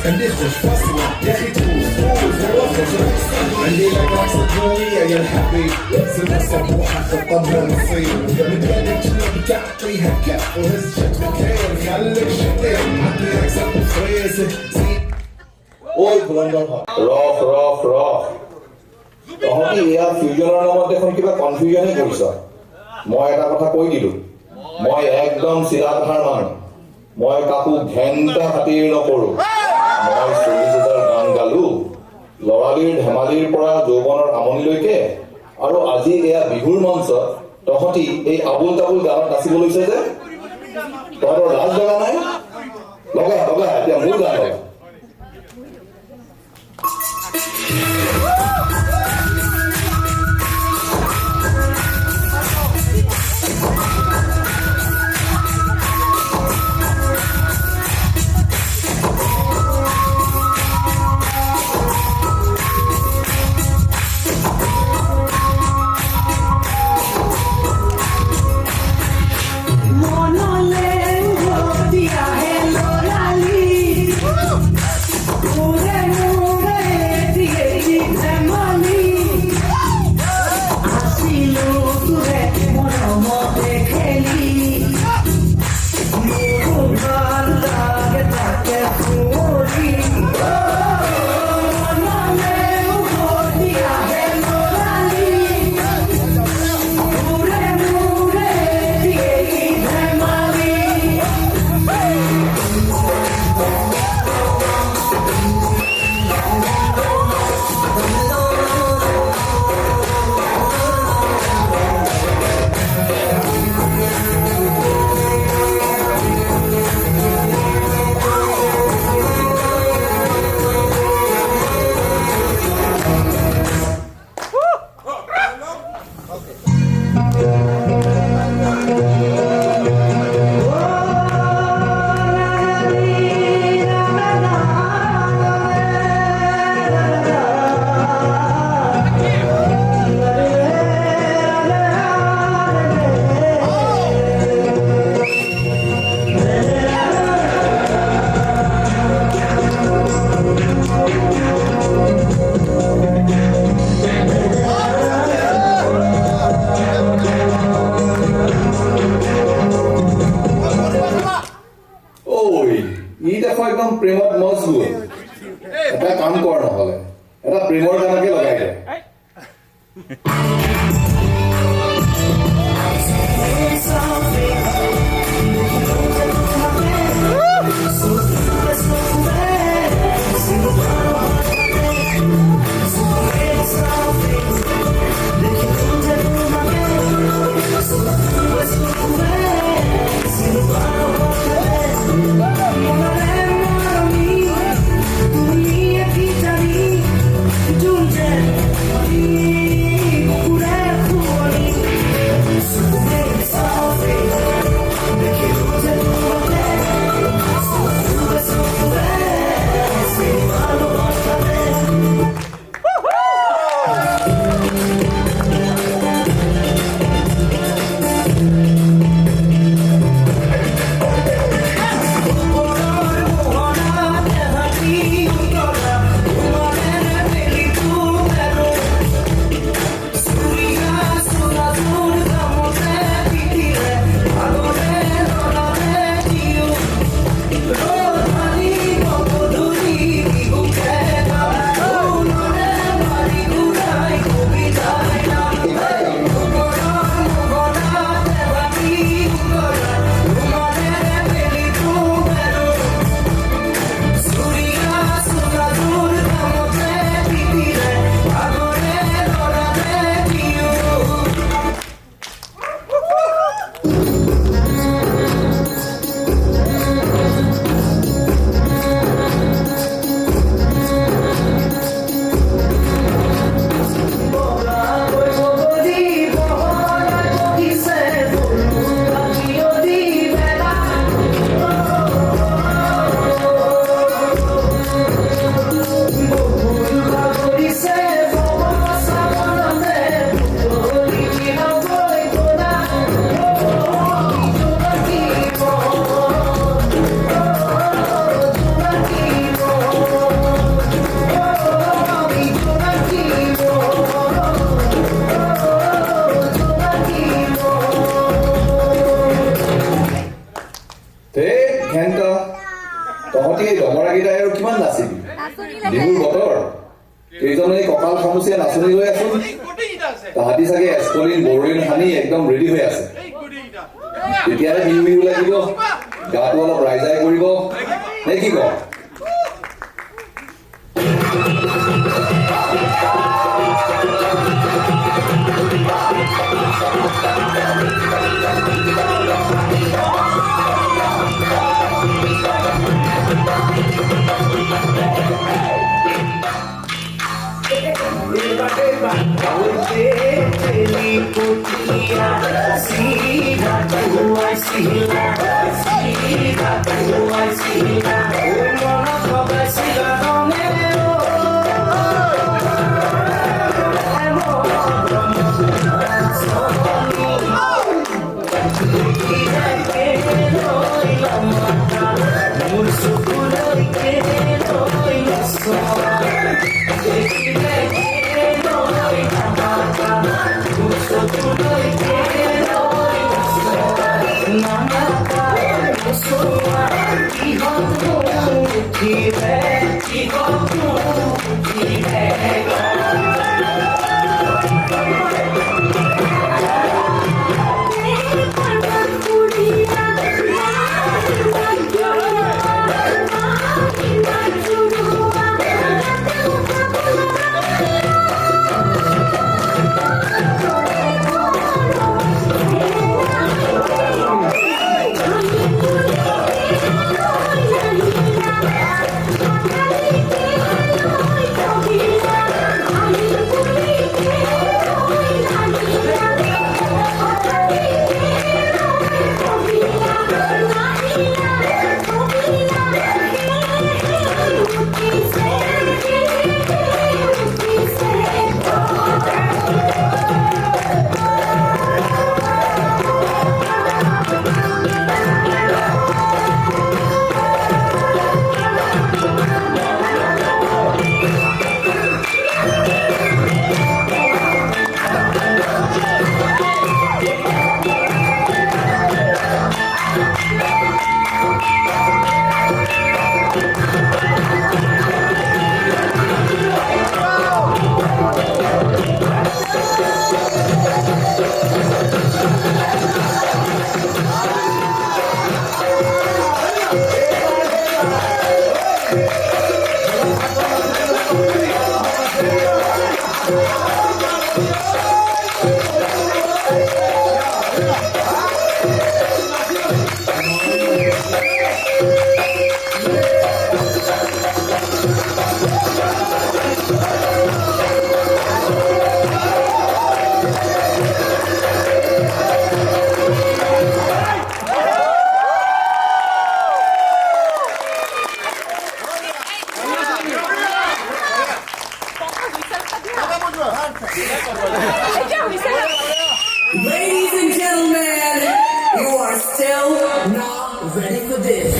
نخرج فصل يا اخي تفوز عندي لك رقصة جوية يا الحبيب سنة صبوحة خطبها نصيب متبادل كنا بتعطيها كف وهز شكل كير خليك شقير عطي رقصة فريسة ওই ভুলন্দর রফ রফ রফ তহঁতি এয়া ফিউজনৰ নামত দেখোন কিবা কনফিউজনে কৰিছ মই এটা কথা কৈ দিলো মই একদম চিধা কথাৰ মানুহ মই কাকো ঘেণ্টা খাতিৰ নকৰো মই 40,000 গান গালো লৰালিৰ ধেমালিৰ পৰা যৌৱনৰ আমনিলৈকে আৰু আজি এয়া বিহুৰ মঞ্চ তহঁতি এই আবুল তাবুল গানত নাচিব লৈছে যে তহঁতৰ লাজ লগা নাই লগা লগা এতিয়া মোৰ গান লগা একদম প্ৰেমত মজবুত এটা কাম কৰ নহলে এটা প্ৰেমৰ গানকে লগাই দে কঁকাল খামুচিয়া নাচনি লৈ আছো তাহাঁতি চাগে এস্কলিন বৰলিন সানি একদম ৰেডি হৈ আছে তেতিয়াহে বিহু বিহু লাগিব গাটো অলপ ৰাইজাই কৰিব নে কি কওঁ Ladies and gentlemen, you are still not ready for this.